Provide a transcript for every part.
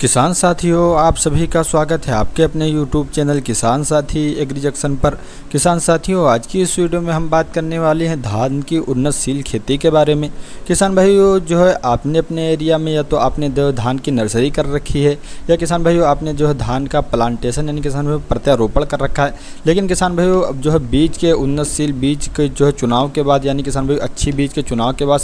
किसान साथियों, आप सभी का स्वागत है आपके अपने YouTube चैनल किसान साथी एग्री जंक्शन पर। किसान साथियों, आज की इस वीडियो में हम बात करने वाले हैं धान की उन्नतशील खेती के बारे में। किसान भाइयों, जो है आपने अपने एरिया में या तो आपने धान की नर्सरी कर रखी है, या किसान भाइयों आपने जो है धान का प्लांटेशन यानी किसान भाइयों प्रत्यारोपण कर रखा है। लेकिन किसान भाइयों, अब जो है बीज के उन्नतशील बीज के जो है चुनाव के बाद, यानी किसान भाइयों अच्छी बीज के चुनाव के बाद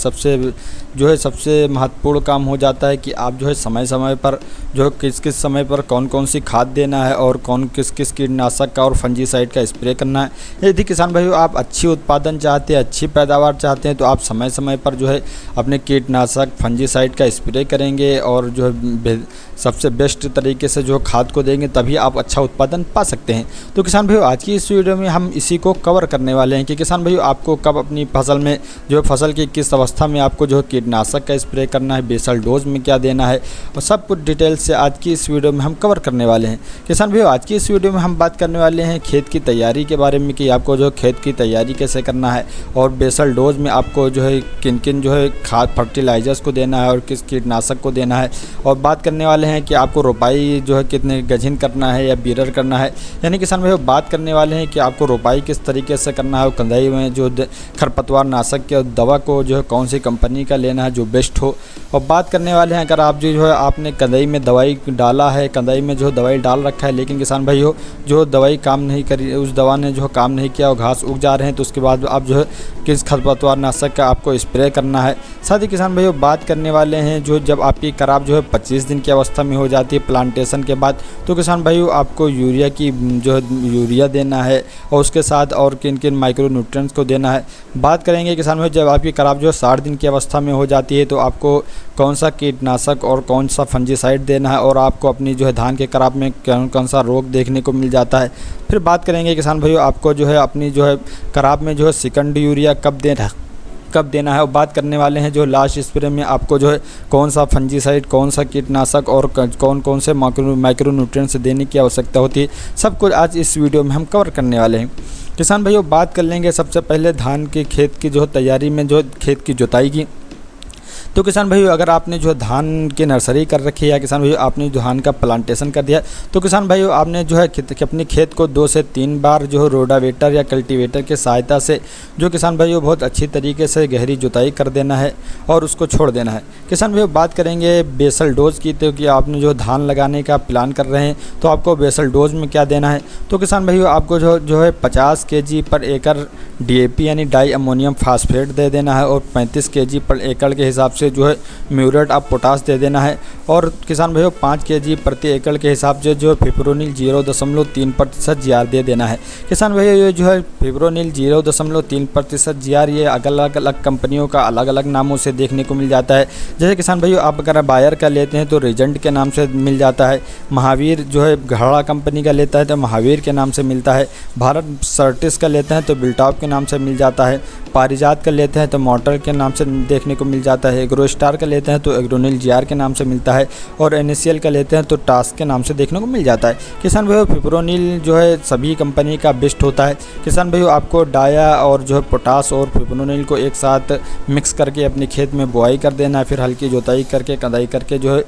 सबसे महत्वपूर्ण काम हो जाता है कि आप जो है समय समय पर जो किस किस समय पर कौन कौन सी खाद देना है और किस किस कीटनाशक का और फंजीसाइड का स्प्रे करना है। यदि किसान भाइयों आप अच्छी उत्पादन चाहते हैं, अच्छी पैदावार चाहते हैं, तो आप समय समय पर जो है अपने कीटनाशक फंजीसाइड का स्प्रे करेंगे और जो है सबसे बेस्ट तरीके से जो खाद को देंगे, तभी आप अच्छा उत्पादन पा सकते हैं। तो किसान भाइयों, आज की इस वीडियो में हम इसी को कवर करने वाले हैं कि किसान भाइयों आपको कब अपनी फसल में जो है फसल की किस अवस्था में आपको जो है कीटनाशक का स्प्रे करना है, बेसल डोज में क्या देना है, और सब कुछ डिटेल से आज की इस वीडियो में हम कवर करने वाले हैं। किसान भाइयों, आज की इस वीडियो में हम बात करने वाले हैं खेत की तैयारी के बारे में कि आपको जो खेत की तैयारी कैसे करना है, और बेसल डोज में आपको जो है किन किन जो है खाद फर्टिलाइजर्स को देना है और किस कीटनाशक को देना है। और बात करने वाले हैं कि आपको रोपाई जो है कितने गजिन करना है या बीरर करना है। यानी किसान भाइयों बात करने वाले हैं कि आपको रोपाई किस तरीके से करना है, और कंदाई में जो खरपतवार नाशक के दवा को जो है कौन सी कंपनी का लेना है जो बेस्ट हो। और बात करने वाले हैं अगर आप जो है आपने कंदाई में दवाई डाला है, कंदाई में जो दवाई डाल रखा है, लेकिन किसान भाइयों जो दवाई काम नहीं करी, उस दवा ने जो काम नहीं किया और घास उग जा रहे हैं, तो उसके बाद आप जो है किस खरपतवार नाशक का आपको स्प्रे करना है। साथ ही किसान भाइयों बात करने वाले हैं जो जब आपकी कराप जो है 25 दिन की अवस्था में हो जाती है प्लांटेशन के बाद, तो किसान भाइयों आपको यूरिया की जो है यूरिया देना है और उसके साथ और किन किन माइक्रो न्यूट्रिएंट्स को देना है। बात करेंगे किसान भाइयों जब आपकी कराप जो है 60 दिन की अवस्था में हो जाती है, तो आपको कौन सा कीटनाशक और कौन सा फंजीसाइड देना है, और आपको अपनी जो है धान के कराप में कौन कौन सा रोग देखने को मिल जाता है। फिर बात करेंगे किसान भाइयों आपको जो है अपनी जो है कराप में जो है सेकंड यूरिया कब देना है। और बात करने वाले हैं जो लास्ट स्प्रे में आपको जो है कौन सा फंजीसाइड, कौन सा कीटनाशक और कौन कौन से माइक्रो न्यूट्रिएंट्स देने की आवश्यकता होती है। सब कुछ आज इस वीडियो में हम कवर करने वाले हैं। किसान भाइयों बात कर लेंगे सबसे पहले धान के खेत की जो तैयारी में जो खेत की जुताई की। तो किसान भाइयों अगर आपने जो है धान की नर्सरी कर रखी है, या किसान भाइयों आपने धान का प्लांटेशन कर दिया, तो किसान भाइयों आपने जो है अपने खेत को 2 से 3 बार जो है रोडावेटर या कल्टीवेटर की सहायता से जो किसान भाइयों बहुत अच्छी तरीके से गहरी जुताई कर देना है और उसको छोड़ देना है। किसान भाइयों बात करेंगे बेसल डोज की, तो कि आपने जो धान लगाने का प्लान कर रहे हैं, तो आपको बेसल डोज में क्या देना है। तो किसान भाइयों आपको जो है 50 kg पर एकड़ DAP यानी डाई अमोनियम फास्फेट दे देना है, और 35 kg पर एकड़ के हिसाब से जो है म्यूरेट ऑफ पोटास दे देना है। और किसान भाइयों 5 kg प्रति एकड़ के हिसाब से जो फिप्रोनिल 0.3% GR दे देना है। किसान भाइयों ये जो है फिप्रोनिल 0.3% GR ये अलग अलग कंपनियों का अलग अलग नामों से देखने को मिल जाता है। जैसे किसान भाइयों आप अगर बायर का लेते हैं तो रीजेंट के नाम से मिल जाता है, महावीर जो है घड़ा कंपनी का लेता है तो महावीर के नाम से मिलता है, भारत सर्टिस का लेते हैं तो बिल्टॉप के नाम से मिल जाता है, पारिजात का लेते हैं तो मोटर के नाम से देखने को मिल जाता है, एग्रोस्टार का लेते हैं तो एग्रोनिल GR के नाम से मिलता है, और NACL का लेते हैं तो टास्क के नाम से देखने को मिल जाता है। किसान भाइयों फिप्रोनिल जो है सभी कंपनी का बेस्ट होता है। किसान भाइयों आपको डाया और जो है पोटास और फिप्रोनिल को एक साथ मिक्स करके अपने खेत में बुआई कर देना है, फिर हल्की जोताई करके कदाई करके जो है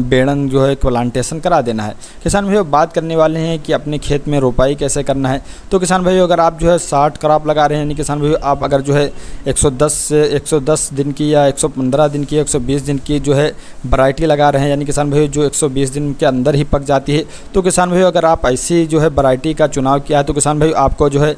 बेड़न जो है प्लांटेशन करा देना है। किसान भाइयों बात करने वाले हैं कि अपने खेत में रोपाई कैसे करना है। तो किसान भाइयों अगर आप जो है 60 क्रॉप लगा रहे हैं, यानी किसान भाइयों आप अगर जो है 110 दिन की या 115 दिन की 120 दिन की जो है वैरायटी लगा रहे हैं, यानी किसान भाइयों जो 120 दिन के अंदर ही पक जाती है, तो किसान भाइयों अगर आप ऐसी जो है वैरायटी का चुनाव किया है, तो किसान भाइयों आपको जो है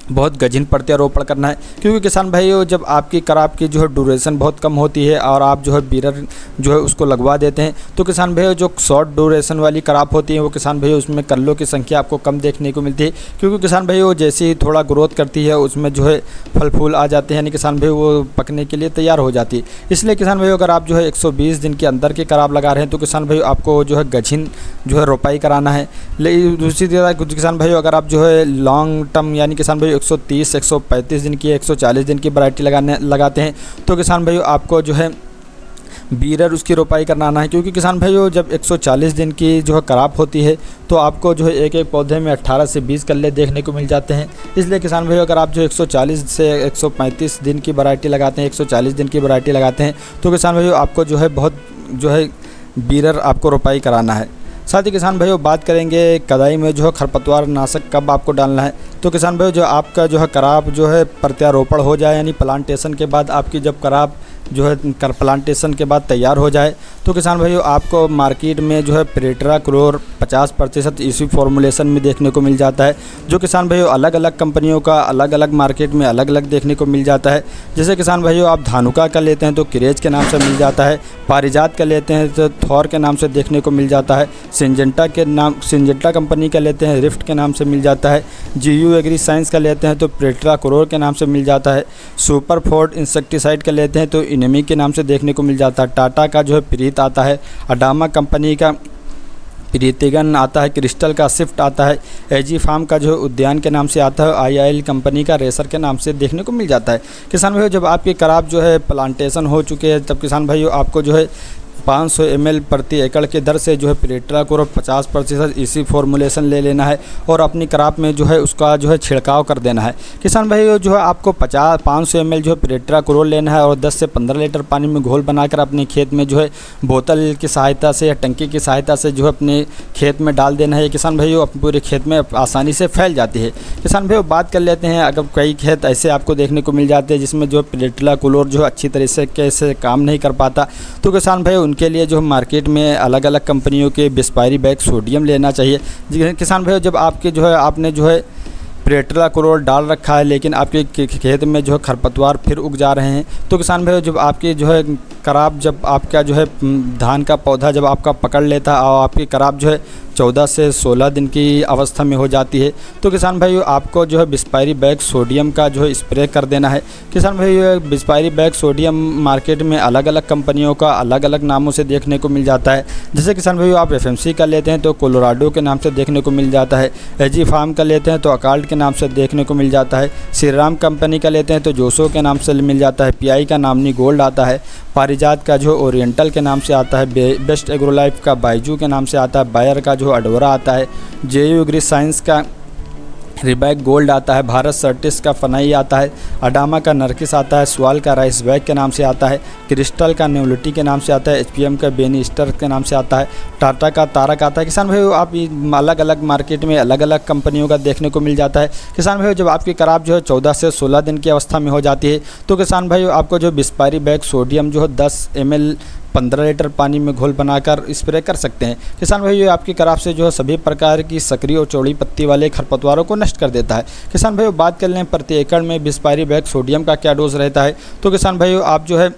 बहुत गजिन प्रत्यारोपण करना है। क्योंकि किसान भाइयों जब आपकी कराप की जो है ड्यूरेशन बहुत कम होती है और आप जो है बीरर जो है उसको लगवा देते हैं, तो किसान भाइयों जो शॉर्ट ड्यूरेशन वाली कराप होती है वो किसान भाइयों उसमें कल्लों की संख्या आपको कम देखने को मिलती है। क्योंकि किसान भाइयों जैसे ही थोड़ा ग्रोथ करती है उसमें जो है फल फूल आ जाते हैं, यानी किसान भाइयों वो पकने के लिए तैयार हो जाती है। इसलिए किसान भाइयों अगर आप जो है 120 दिन के अंदर के कराप लगा रहे हैं, तो किसान भाइयों आपको जो है गजिन जो है रोपाई कराना है। लेकिन दूसरी तरह किसान भाइयों अगर आप जो है लॉन्ग टर्म यानी किसान भाइयों 130, 135 दिन की, 140 दिन की वैरायटी लगाते हैं, तो किसान भाइयों आपको जो है बीरर उसकी रोपाई करना है। क्योंकि किसान भाइयों जब 140 दिन की जो है कराप होती है, तो आपको जो है एक एक पौधे में 18 से 20 कल्ले देखने को मिल जाते हैं। इसलिए किसान भाइयों अगर आप जो 140 से 135 दिन की वैरायटी लगाते हैं, 140 दिन की वैरायटी लगाते हैं, तो किसान भाइयों आपको जो है बहुत जो है बीरर आपको रोपाई कराना है। साथ ही किसान भाइयों बात करेंगे कदाई में जो है खरपतवार नाशक कब आपको डालना है। तो किसान भाइयों जो आपका जो है कराप जो है प्रत्यारोपण हो जाए, यानी प्लांटेशन के बाद आपकी जब कराप जो है प्लांटेशन के बाद तैयार हो जाए, तो किसान भाइयों आपको मार्केट में जो है प्रेटरा क्लोर 50% इसी फॉर्मुलेशन में देखने को मिल जाता है, जो किसान भाइयों अलग अलग कंपनियों का अलग अलग मार्केट में अलग अलग देखने को मिल जाता है। जैसे किसान भाइयों आप धानुका का लेते हैं तो क्रेज के नाम से मिल जाता है, पारिजात का लेते हैं तो थॉर के नाम से देखने को मिल जाता है, सिंजेंटा कंपनी का लेते हैं रिफ्ट के नाम से मिल जाता है, जीयू एग्री साइंस का लेते हैं तो प्रेटरा क्लोर के नाम से मिल जाता है, सुपर फोर्ड इंसेक्टिसाइड का लेते हैं तो इनेमी के नाम से देखने को मिल जाता है, टाटा का जो है प्रीत आता है, अडामा कंपनी का प्रीतिगन आता है, क्रिस्टल का शिफ्ट आता है, एजी फार्म का जो है उद्यान के नाम से आता है, आईआईएल कंपनी का रेसर के नाम से देखने को मिल जाता है। किसान भाइयों जब आपके कराप जो है प्लांटेशन हो चुके हैं तब किसान भाइयों आपको जो है 500 ml प्रति एकड़ के दर से जो है प्रेटरा क्लोर 50% इसी फॉर्मुलेशन ले लेना है और अपनी कराप में जो है उसका जो है छिड़काव कर देना है। किसान भाइयों जो है आपको 500 ml जो है प्रेटरा क्लोर लेना है और 10 से 15 लीटर पानी में घोल बनाकर अपने खेत में जो है बोतल की सहायता से या टंकी की सहायता से जो है अपने खेत में डाल देना है। किसान भाइयों पूरे खेत में आसानी से फैल जाती है। किसान भाइयों बात कर लेते हैं अगर कई खेत ऐसे आपको देखने को मिल जाते हैं जिसमें जो प्रेटरा क्लोर जो अच्छी तरीके से काम नहीं कर पाता, तो किसान भाई के लिए जो मार्केट में अलग अलग कंपनियों के बिस्पायरी बैग सोडियम लेना चाहिए। किसान भाइयों जब आपके जो है आपने जो है प्रेटरा क्लोर डाल रखा है लेकिन आपके खेत में जो है खरपतवार फिर उग जा रहे हैं, तो किसान भाइयों जब आपके जो है कराप जब आपका जो है धान का पौधा जब आपका पकड़ लेता है और आपकी कराप जो है 14 से 16 दिन की अवस्था में हो जाती है, तो किसान भाइयों आपको जो है बिस्पायरी बैग सोडियम का जो है स्प्रे कर देना है। किसान भाइयों बिस्पायरी बैग सोडियम मार्केट में अलग अलग कंपनियों का अलग अलग नामों से देखने को मिल जाता है। जैसे किसान भाइयों आप एफएमसी का लेते हैं तो कोलोराडो के नाम से देखने को मिल जाता है, एजी फार्म का लेते हैं तो अकाल्ट के नाम से देखने को मिल जाता है, श्रीराम कंपनी का लेते हैं तो जोशो के नाम से मिल जाता है, पीआई का नामनी गोल्ड आता है, पारिजात का जो ओरिएंटल के नाम से आता है, बेस्ट एग्रोलाइफ का बाइजू के नाम से आता है, बायर का जो अडोरा आता है, जेयू एग्री साइंस का रिबैक गोल्ड आता है, भारत सर्टिस का फनाई आता है, अडामा का नरकिस आता है, स्वाल का राइस बैग के नाम से आता है, क्रिस्टल का न्यूलिटी के नाम से आता है, एचपीएम का बेनीस्टर के नाम से आता है, टाटा का तारक आता है। किसान भाइयों आप अलग अलग मार्केट में अलग अलग कंपनियों का देखने को मिल जाता है। किसान भाइयों जब आपकी कराप जो है 14 से 16 दिन की अवस्था में हो जाती है, तो किसान भाइयों आपको जो बिस्पायरी बैग सोडियम जो है 10 ml 15 लीटर पानी में घोल बनाकर स्प्रे कर सकते हैं। किसान भाइयों आपकी कराप से जो है सभी प्रकार की सक्रिय और चौड़ी पत्ती वाले खरपतवारों को नष्ट कर देता है। किसान भाइयों बात कर लें प्रति एकड़ में बिस्पायरी बैग सोडियम का क्या डोज रहता है, तो किसान भाइयों आप जो है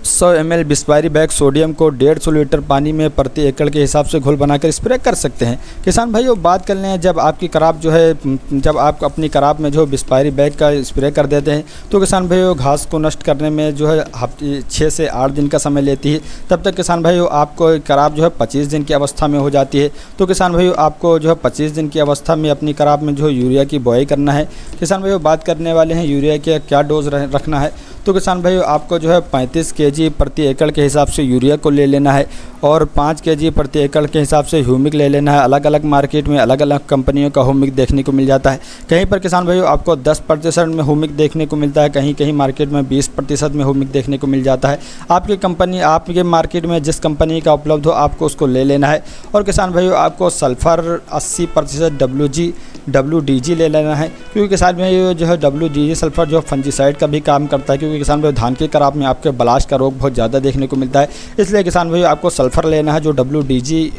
100 ml बिस्पायरी बैग सोडियम को 150 लीटर पानी में प्रति एकड़ के हिसाब से घोल बनाकर स्प्रे कर सकते हैं। किसान भाइयों बात कर लें जब आपकी कराप जो है जब आप अपनी कराप में जो बिस्पायरी बैग का स्प्रे कर देते हैं, तो किसान भाइयों घास को नष्ट करने में जो है 6 से 8 दिन का समय लेती है। तब तक किसान भाइयों आपको कराप जो है 25 दिन की अवस्था में हो जाती है। तो किसान भाइयों आपको जो है 25 दिन की अवस्था में अपनी कराप में जो यूरिया की बुआई करना है। किसान भाइयों बात करने वाले हैं यूरिया के क्या डोज रखना है, तो किसान भाइयों आपको जो है 35 kg प्रति एकड़ के हिसाब से यूरिया को ले लेना है और 5 kg प्रति एकड़ के हिसाब से ह्यूमिक ले लेना है। अलग अलग मार्केट में अलग अलग कंपनियों का ह्यूमिक देखने को मिल जाता है। कहीं पर किसान भाइयों आपको 10% में ह्यूमिक देखने को मिलता है, कहीं कहीं मार्केट में 20% में ह्यूमिक देखने को मिल जाता है। आपके मार्केट में जिस कंपनी का उपलब्ध हो आपको उसको ले लेना है। और किसान भाइयों आपको सल्फ़र 80% WDG ले लेना है, क्योंकि किसान भाइयों जो है WDG सल्फ़र जो फंजीसाइड का भी काम करता है, क्योंकि किसान भाइयों धान के कराप में आपके ब्लास्ट का रोग बहुत ज़्यादा देखने को मिलता है। इसलिए किसान भाइयों आपको सल्फ़र लेना है जो WDG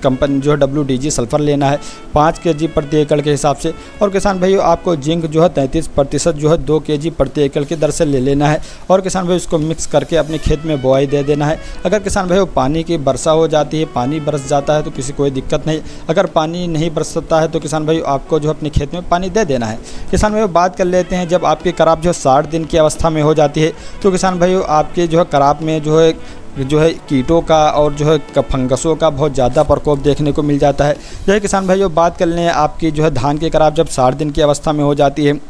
कंपनी जो है WDG सल्फ़र लेना है 5 kg प्रति एकड़ के हिसाब से। और किसान भाइयों आपको जिंक जो है 33% जो है 2 kg प्रति एकड़ की दर से ले लेना है और किसान भाइयों इसको मिक्स करके अपने खेत में बुआई दे देना है। अगर किसान भाइयों पानी की वर्षा हो जाती है, पानी बरस जाता है तो किसी कोई दिक्कत नहीं। अगर पानी नहीं बरसता है तो किसान भाइयों आपको जो अपने खेत में पानी दे देना है। किसान भाइयों बात कर लेते हैं जब आपकी कराप जो 60 दिन की अवस्था में हो जाती है, तो किसान भाइयों आपके जो है कराप में जो है कीटों का और जो है फंगसों का बहुत ज़्यादा प्रकोप देखने को मिल जाता है। जो है किसान भाइयों बात कर लें आपकी जो है धान की कराप जब 60 दिन की अवस्था में हो जाती है,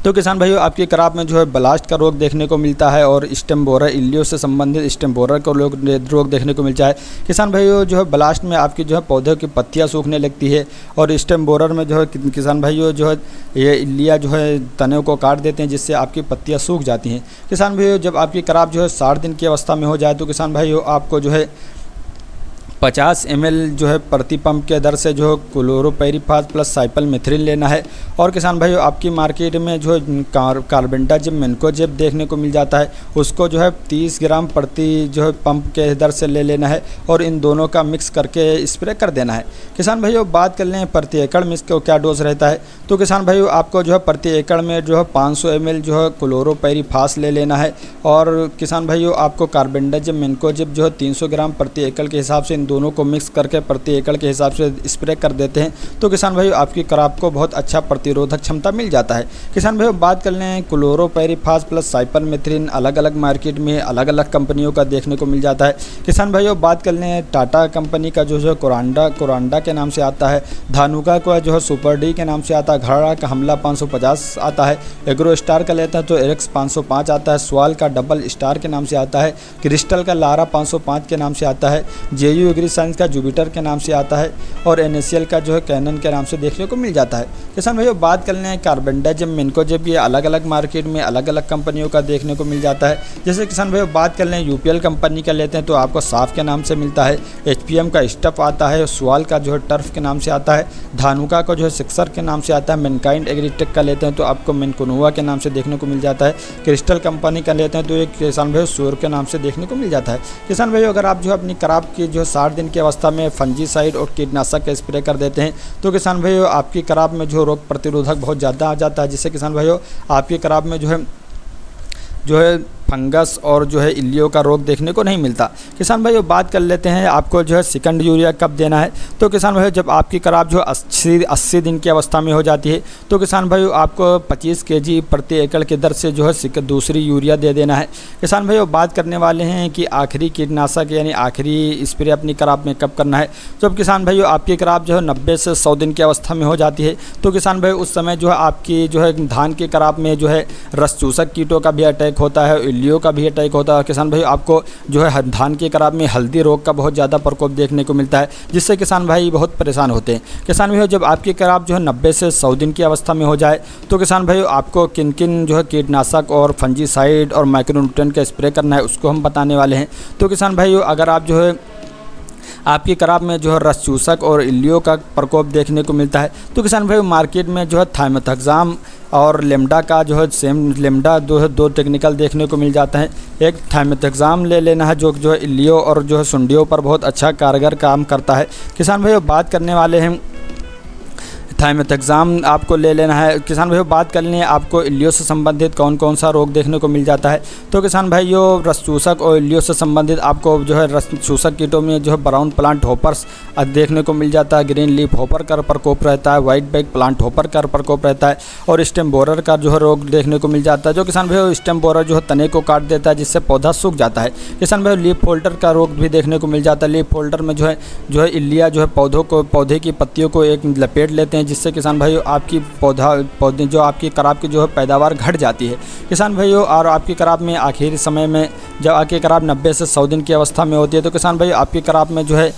तो किसान भाइयों आपकी क्रॉप में जो है ब्लास्ट का रोग देखने को मिलता है और स्टेम बोरर इल्लियो से संबंधित स्टेम बोरर का रोग देखने को मिलता है। किसान भाइयों जो है ब्लास्ट में आपकी जो है पौधे की पत्तियां सूखने लगती है और स्टेम बोरर में जो है किसान भाइयों जो है ये इल्लिया जो है तने को काट देते हैं, जिससे आपकी पत्तियाँ सूख जाती हैं। किसान भाइयों जब आपकी क्रॉप जो है 60 दिन की अवस्था में हो जाए तो किसान भाइयों आपको जो है 50 ml जो है प्रति पंप के दर से जो क्लोरोपाइरीफास प्लस साइपरमेथ्रिन लेना है। और किसान भाइयों आपकी मार्केट में जो कार्बेंडाजिम मैनकोजेब देखने को मिल जाता है, उसको जो है 30 ग्राम प्रति जो है पंप के दर से ले लेना है और इन दोनों का मिक्स करके स्प्रे कर देना है। किसान भाइयों बात कर लें प्रति एकड़ में इसका क्या डोज रहता है, तो किसान भाइयों आपको जो है प्रति एकड़ में जो है 500 ml जो है क्लोरोपाइरीफास ले लेना है और किसान भाइयों आपको कार्बेंडाजिम मैनकोजेब जो है 300 ग्राम प्रति एकड़ के हिसाब से दोनों को मिक्स करके प्रति एकड़ के हिसाब से स्प्रे कर देते हैं, तो किसान भाइयों आपकी क्रॉप को बहुत अच्छा प्रतिरोधक क्षमता मिल जाता है। किसान भाइयों बात कर लें क्लोरोपाइरीफास प्लस साइपरमेथ्रिन अलग अलग मार्केट में अलग अलग कंपनियों का देखने को मिल जाता है। किसान भाइयों बात कर लें टाटा कंपनी का जो है कोरांडा के नाम से आता है, धानुका का जो है सुपर डी के नाम से आता है, घड़ा का हमला 550 आता है, एग्रो स्टार का लेता है तो एरेक्स 505 आता है, स्वाल का डबल स्टार के नाम से आता है, क्रिस्टल का लारा 505 के नाम से आता है, जेयू एग्री साइंस का जुपिटर के नाम से आता है और एनएसएल का जो है कैनन के नाम से देखने को मिल जाता है। किसान भाइयों बात कर लें कार्बेंडाजिम मैनकोजेब ये अलग अलग मार्केट में अलग अलग कंपनियों का देखने को मिल जाता है। जैसे किसान भाइयों बात कर लें यूपीएल कंपनी का लेते हैं तो आपको साफ के नाम से मिलता है, एचपीएम का स्टफ आता है, स्वाल का जो है टर्फ के नाम से आता है, धानुका का जो है सिक्सर के नाम से आता है, मैनकाइंड एग्रीटेक का लेते हैं तो आपको मैनकोनोवा के नाम से देखने को मिल जाता है, क्रिस्टल कंपनी का लेते हैं तो एक किसान भाइयों सूर के नाम से देखने को मिल जाता है। किसान भाइयों अगर आप जो अपनी क्रॉप की जो 60 दिन की अवस्था में फंजीसाइड और कीटनाशक का स्प्रे कर देते हैं तो किसान भाइयों आपकी क्रॉप में जो रोग प्रतिरोधक बहुत ज़्यादा आ जाता है, जिससे किसान भाइयों आपकी क्रॉप में जो है फंगस और जो है इल्लियों का रोग देखने को नहीं मिलता। किसान भाइयों बात कर लेते हैं आपको जो है सेकंड यूरिया कब देना है, तो किसान भाइयों जब आपकी क्रॉप जो 80 दिन की अवस्था में हो जाती है तो किसान भाइयों आपको 25 kg प्रति एकड़ के दर से जो है दूसरी यूरिया दे देना है। किसान भाइयों बात करने वाले हैं कि आखिरी कीटनाशक यानी आखिरी स्प्रे अपनी क्रॉप में कब करना है। जब किसान भाइयों आपकी क्रॉप जो है 90 से 100 दिन की अवस्था में हो जाती है तो किसान भाई उस समय जो है आपकी जो है धान की क्रॉप में जो है रस चूसक कीटों का भी अटैक होता है, इल्लियों का भी अटैक होता है। किसान भाई आपको जो है धान की क्रॉप में हल्दी रोग का बहुत ज़्यादा प्रकोप देखने को मिलता है, जिससे किसान भाई बहुत परेशान होते हैं। किसान भाई जब आपकी क्रॉप जो है 90 से 100 दिन की अवस्था में हो जाए तो किसान भाई आपको किन किन जो है कीटनाशक और फंजीसाइड और माइक्रोन्यूट्रिएंट का स्प्रे करना है उसको हम बताने वाले हैं। तो किसान भाइयों अगर आप जो है आपकी क्रॉप में जो है रस चूसक और इल्लियों का प्रकोप देखने को मिलता है तो किसान भाई मार्केट में जो है थाइमेथाक्साम और लेमडा का जो है सेम लेमडा दो टेक्निकल देखने को मिल जाता है। एक थाइमेथाक्साम ले लेना है जो है इल्लियों और जो है सुंडियों पर बहुत अच्छा कारगर काम करता है। किसान भाई बात करने वाले हैं थाइमेथाक्साम आपको ले लेना है। किसान भाइयों बात कर लें आपको इल्लियों से संबंधित कौन कौन सा रोग देखने को मिल जाता है, तो किसान भाइयों रस चूसक और इल्लियों से संबंधित आपको जो है रस चूसक कीटों में जो है ब्राउन प्लांट होपर्स देखने को मिल जाता है, ग्रीन लीफ होपर का प्रकोप रहता है, वाइट बैग प्लांट होपर का प्रकोप रहता है और स्टेम बोरर का जो है रोग देखने को मिल जाता है। जो किसान भाइयों स्टेम बोरर जो है तने को काट देता है जिससे पौधा सूख जाता है। किसान भाइयों लीफ फोल्डर का रोग भी देखने को मिल जाता है। लीफ फोल्डर में जो है इल्लिया जो है पौधे की पत्तियों को एक लपेट लेते हैं, जिससे किसान भाइयों आपकी पौधे जो आपकी क्रॉप की जो है पैदावार घट जाती है। किसान भाइयों और आपकी क्रॉप में आखिरी समय में जब आपकी क्रॉप 90 से 100 दिन की अवस्था में होती है तो किसान भाइयों आपकी क्रॉप में जो है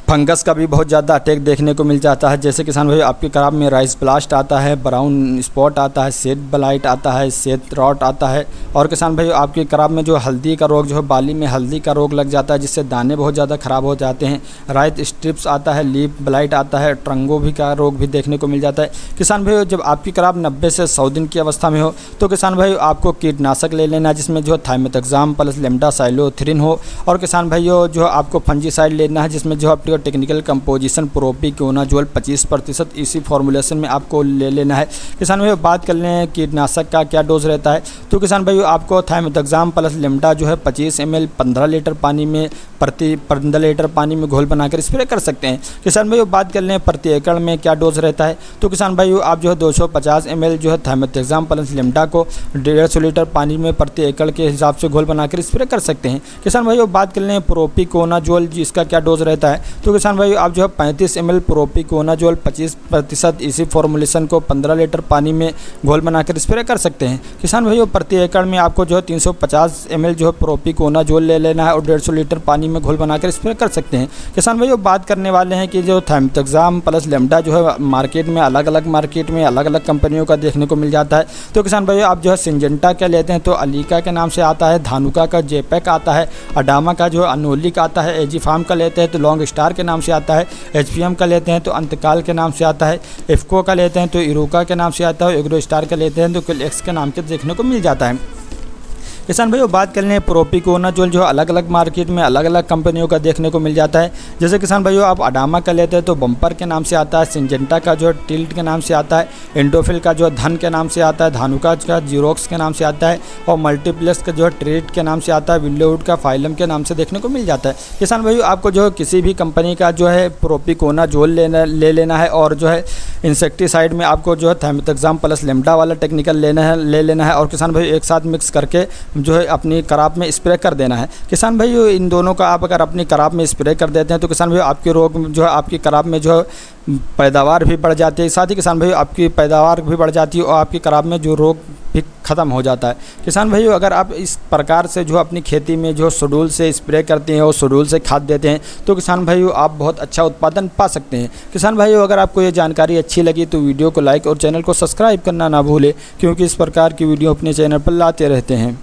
फंगस का भी बहुत ज़्यादा अटैक देखने को मिल जाता है। जैसे किसान भाई आपकी क्रॉप में राइस ब्लास्ट आता है, ब्राउन स्पॉट आता है, सेट ब्लाइट आता है, सेट रॉट आता है और किसान भाई आपकी क्रॉप में जो हल्दी का रोग जो है बाली में हल्दी का रोग लग जाता है, जिससे दाने बहुत ज़्यादा ख़राब हो जाते हैं। राइट स्ट्रिप्स आता है, लीफ ब्लाइट आता है, ट्रंगो भी का रोग भी देखने को मिल जाता है। किसान भाई जब आपकी क्रॉप 90 से 100 दिन की अवस्था में हो तो किसान भाई आपको कीटनाशक ले लेना है, जिसमें जो थाइमेथाक्साम प्लस लेमडा साइलोथ्रिन हो और किसान भाइयों जो आपको फंजीसाइड लेना है, जिसमें जो आपको टेक्निकल कंपोजिशन प्रोपिकोनाजोल 25% इसी फॉर्मुलेशन में आपको ले लेना है। किसान भाइयों बात कर लें कीटनाशक का क्या डोज रहता है, तो किसान भाइयों आपको थाइमेथाक्साम प्लस लेमडा जो है 25 ml 15 लीटर पानी में प्रति 15 लीटर पानी में घोल बनाकर स्प्रे कर सकते हैं। किसान भाइयों बात कर लें प्रति एकड़ में क्या डोज रहता है, तो किसान भाइयों आप जो है 250 ml जो है थाइमेथाक्साम प्लस लेमडा को 150 लीटर पानी में प्रति एकड़ के हिसाब से घोल बनाकर स्प्रे कर सकते हैं। किसान भाइयों बात कर लें प्रोपिकोनाजोल जिसका क्या डोज रहता है, तो किसान भाई आप जो है 35 ml प्रोपिकोनाजोल 25% इसी फॉर्मुलेशन को 15 लीटर पानी में घोल बनाकर स्प्रे कर सकते हैं। किसान भाइयों प्रति एकड़ में आपको जो है 350 ml जो है प्रोपिकोनाजोल ले लेना है और 150 लीटर पानी में घोल बनाकर स्प्रे कर सकते हैं। किसान भाइयों बात करने वाले हैं कि जो थाइमेथाक्साम प्लस लेम्डा जो है मार्केट में अलग अलग कंपनियों का देखने को मिल जाता है। तो किसान भाइयों आप जो है सिंजेंटा का लेते हैं तो अलीका के नाम से आता है, धानुका का जेपैक आता है, अडामा का जो अनोली का आता है, एजी फार्म का लेते हैं तो लॉन्ग स्टार के नाम से आता है, एचपीएम का लेते हैं तो अंतकाल के नाम से आता है, इफ्को का लेते हैं तो इरोका के नाम से आता है, एग्रो स्टार का लेते हैं तो क्लिक्स के नाम के देखने को मिल जाता है। किसान भाइयों बात कर लें प्रोपिकोनाजोल जो अलग अलग मार्केट में अलग अलग कंपनियों का देखने को मिल जाता है। जैसे किसान भाइयों आप अडामा का लेते हैं तो बम्पर के नाम से आता है, सिंजेंटा का जो टिल्ट के नाम से आता है, इंडोफिल का जो धन के नाम से आता है, धानुका का जीरोक्स के नाम से आता है और मल्टीप्लेक्स का जो है ट्रेड के नाम से आता है, विल्लोवुड का फाइलम के नाम से देखने को मिल जाता है। किसान भाइयों आपको जो है किसी भी कंपनी का जो है प्रोपिकोनाजोल ले लेना है और जो है इंसेक्टिसाइड में आपको जो है थाइमेथाक्साम प्लस लेम्डा वाला टेक्निकल ले लेना है और किसान भाई एक साथ मिक्स करके जो है अपनी कराप में स्प्रे कर देना है। किसान भाई इन दोनों का आप अगर अपनी कराप में स्प्रे कर देते हैं तो किसान भाई आपके रोग जो है आपकी कराप में जो है पैदावार भी बढ़ जाती है, साथ ही किसान भाई आपकी पैदावार भी बढ़ जाती है और आपकी कराप में जो रोग भी ख़त्म हो जाता है। किसान भाइयों अगर आप इस प्रकार से जो अपनी खेती में जो शेड्यूल से स्प्रे करते हैं और शेड्यूल से खाद देते हैं तो किसान भाइयों आप बहुत अच्छा उत्पादन पा सकते हैं। किसान भाइयों अगर आपको ये जानकारी अच्छी लगी तो वीडियो को लाइक और चैनल को सब्सक्राइब करना ना भूलें, क्योंकि इस प्रकार की वीडियो अपने चैनल पर लाते रहते हैं।